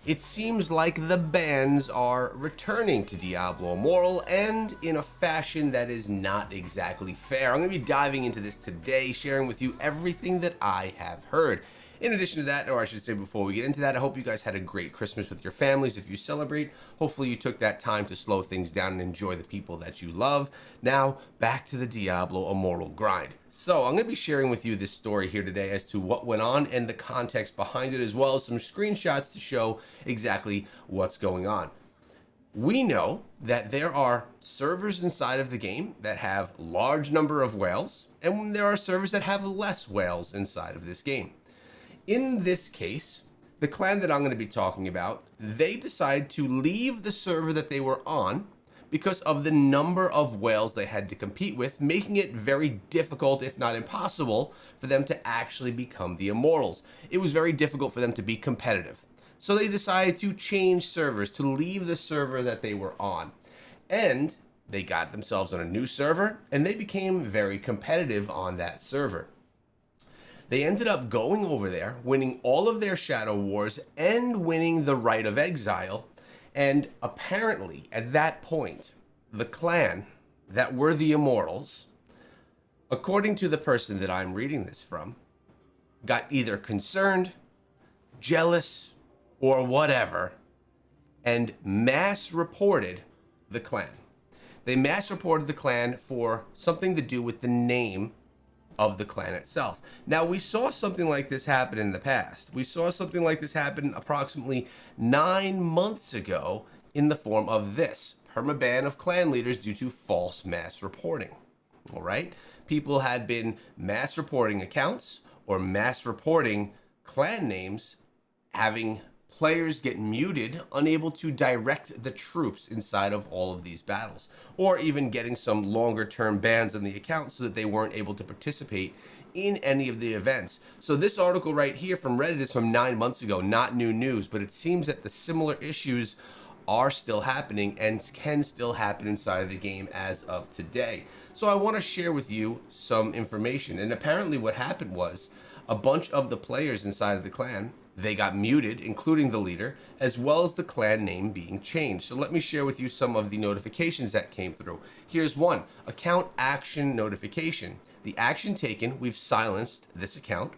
It seems like the bans are returning to Diablo Immortal, and in a fashion that is not exactly fair. I'm going to be diving into this today, sharing with you everything that I have heard. In addition to that, or I should say before we get into that, I hope you guys had a great Christmas with your families if you celebrate. Hopefully you took that time to slow things down and enjoy the people that you love. Now, back to the Diablo Immortal grind. So, I'm going to be sharing with you this story here today as to what went on and the context behind it, as well as some screenshots to show exactly what's going on. We know that there are servers inside of the game that have large number of whales, and there are servers that have less whales inside of this game. In this case, the clan that I'm going to be talking about, they decided to leave the server that they were on because of the number of whales they had to compete with, making it very difficult, if not impossible, for them to actually become the Immortals. It was very difficult for them to be competitive. So they decided to change servers, to leave the server that they were on. And they got themselves on a new server, and they became very competitive on that server. They ended up going over there, winning all of their Shadow Wars and winning the Right of Exile. And apparently, at that point, the clan that were the Immortals, according to the person that I'm reading this from, got either concerned, jealous, or whatever, and mass reported the clan. They mass reported the clan for something to do with the name of the clan itself. Now, we saw something like this happen in the past. We saw something like this happen approximately 9 months ago in the form of this permaban of clan leaders due to false mass reporting. All right? People had been mass reporting accounts or mass reporting clan names, having players get muted, unable to direct the troops inside of all of these battles, or even getting some longer term bans on the account so that they weren't able to participate in any of the events. So this article right here from Reddit is from 9 months ago, not new news, but it seems that the similar issues are still happening and can still happen inside of the game as of today. So I want to share with you some information. And apparently what happened was a bunch of the players inside of the clan, they got muted, including the leader, as well as the clan name being changed. So let me share with you some of the notifications that came through. Here's one, account action notification. The action taken, we've silenced this account.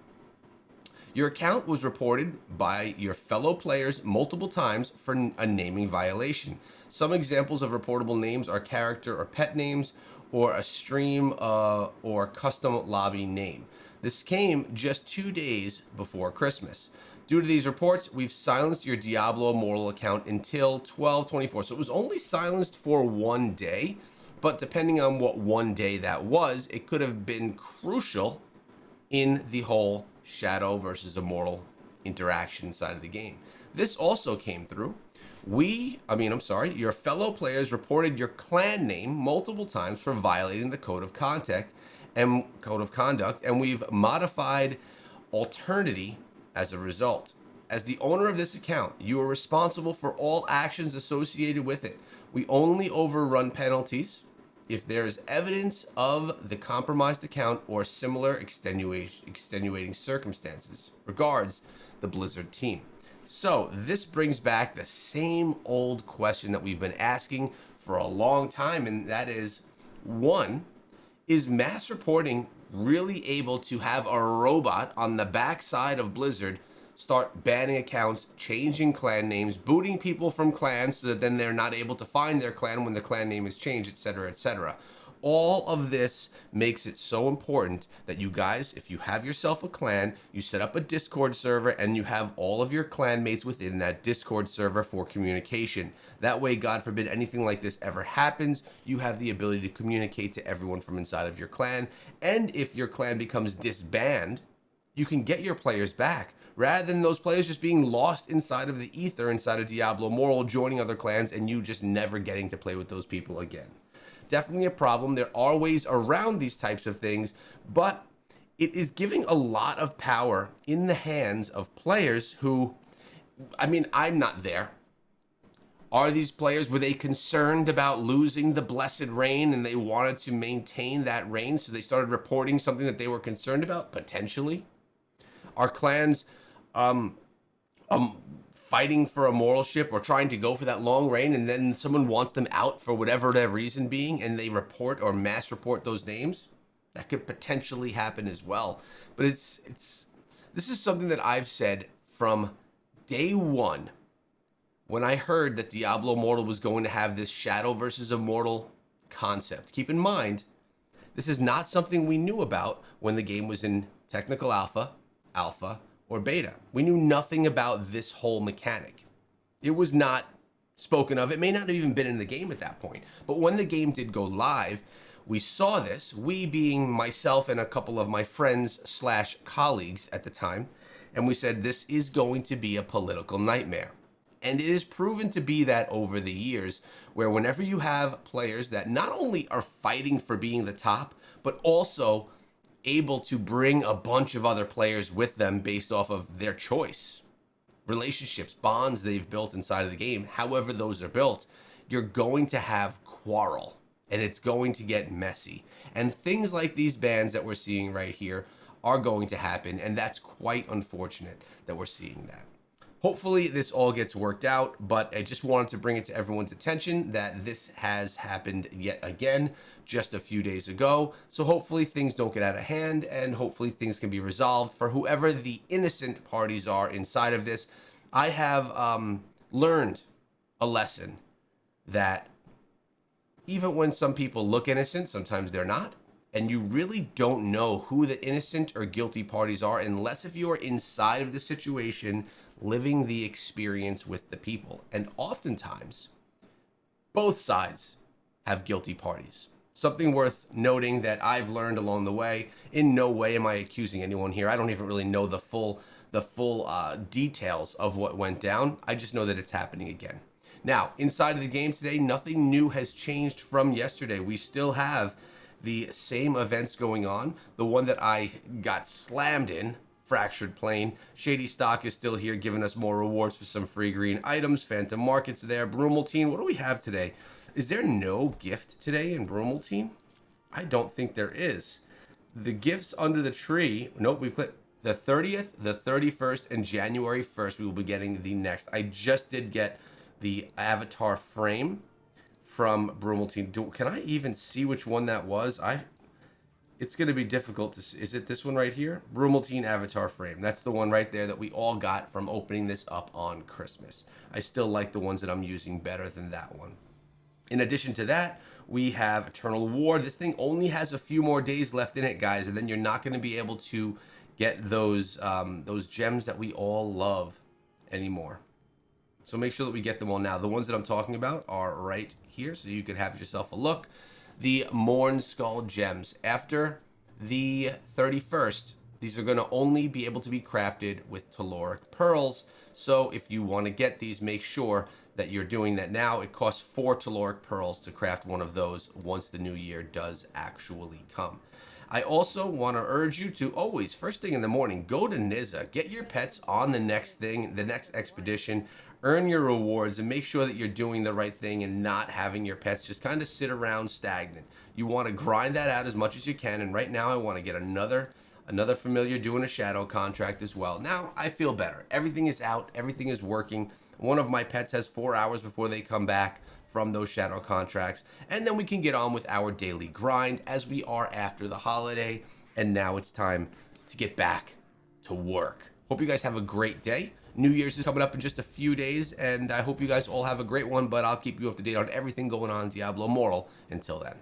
Your account was reported by your fellow players multiple times for a naming violation. Some examples of reportable names are character or pet names, or a stream or custom lobby name. This came just 2 days before Christmas. Due to these reports, we've silenced your Diablo Immortal account until 12/24. So it was only silenced for 1 day, but depending on what 1 day that was, it could have been crucial in the whole Shadow versus Immortal interaction side of the game. This also came through. Your fellow players reported your clan name multiple times for violating the code of conduct, and we've modified alternity as a result. As the owner of this account, you are responsible for all actions associated with it. We only overrun penalties if there is evidence of the compromised account or similar extenuating circumstances. Regards, the Blizzard team. So this brings back the same old question that we've been asking for a long time, and that is, one, is mass reporting really able to have a robot on the backside of Blizzard start banning accounts, changing clan names, booting people from clans so that then they're not able to find their clan when the clan name is changed, etc., etc. All of this makes it so important that you guys, if you have yourself a clan, you set up a Discord server and you have all of your clan mates within that Discord server for communication. That way, God forbid anything like this ever happens, you have the ability to communicate to everyone from inside of your clan. And if your clan becomes disbanded, you can get your players back, rather than those players just being lost inside of the ether, inside of Diablo Immortal, joining other clans, and you just never getting to play with those people again. Definitely a problem. There are ways around these types of things, but it is giving a lot of power in the hands of players who, I'm not there. Are these players, were they concerned about losing the blessed reign and they wanted to maintain that reign, so they started reporting something that they were concerned about? Potentially. Are clans fighting for a moral ship or trying to go for that long reign, and then someone wants them out for whatever their reason being, and they report or mass report those names. That could potentially happen as well. But this is something that I've said from day one when I heard that Diablo Immortal was going to have this Shadow versus Immortal concept. Keep in mind, this is not something we knew about when the game was in technical alpha, or beta. We knew nothing about this whole mechanic. It was not spoken of. It may not have even been in the game at that point. But when the game did go live, we saw this, we being myself and a couple of my friends / colleagues at the time, and we said this is going to be a political nightmare. And it is proven to be that over the years, where whenever you have players that not only are fighting for being the top, but also able to bring a bunch of other players with them based off of their choice, relationships, bonds they've built inside of the game, however those are built, you're going to have quarrel, and it's going to get messy. And things like these bans that we're seeing right here are going to happen, and that's quite unfortunate that we're seeing that. Hopefully this all gets worked out, but I just wanted to bring it to everyone's attention that this has happened yet again just a few days ago. So hopefully things don't get out of hand, and hopefully things can be resolved for whoever the innocent parties are inside of this. I have learned a lesson that even when some people look innocent, sometimes they're not. And you really don't know who the innocent or guilty parties are unless if you are inside of the situation, living the experience with the people. And oftentimes, both sides have guilty parties. Something worth noting that I've learned along the way, in no way am I accusing anyone here. I don't even really know the full details of what went down. I just know that it's happening again. Now, inside of the game today, nothing new has changed from yesterday. We still have the same events going on. The one that I got slammed in, Fractured Plane. Shady Stock is still here giving us more rewards for some free green items. Phantom Market's there. Brumaltine, what do we have today? Is there no gift today in Brumaltine? I don't think there is. The gifts under the tree, nope, we've clicked the 30th, the 31st, and January 1st, we will be getting the next. I just did get the avatar frame from Brumaltine. Can I even see which one that was? It's going to be difficult to see. Is it this one right here? Brumaltine avatar frame. That's the one right there that we all got from opening this up on Christmas. I still like the ones that I'm using better than that one. In addition to that, we have Eternal War. This thing only has a few more days left in it, guys, and then you're not going to be able to get those gems that we all love anymore. So make sure that we get them all now. The ones that I'm talking about are right here, so you could have yourself a look. The Morn Skull gems. After the 31st, these are going to only be able to be crafted with telluric pearls. So if you want to get these, make sure that you're doing that now. It costs 4 telluric pearls to craft one of those once the new year does actually come. I also want to urge you to always, first thing in the morning, go to Nizza, get your pets on the next thing, the next expedition, earn your rewards, and make sure that you're doing the right thing and not having your pets just kind of sit around stagnant. You want to grind that out as much as you can, and right now I want to get another familiar doing a shadow contract as well. Now I feel better. Everything is out. Everything is working. One of my pets has 4 hours before they come back from those shadow contracts, and then we can get on with our daily grind as we are after the holiday, and now it's time to get back to work. Hope you guys have a great day. New Year's is coming up in just a few days, and I hope you guys all have a great one, but I'll keep you up to date on everything going on in Diablo Immortal until then.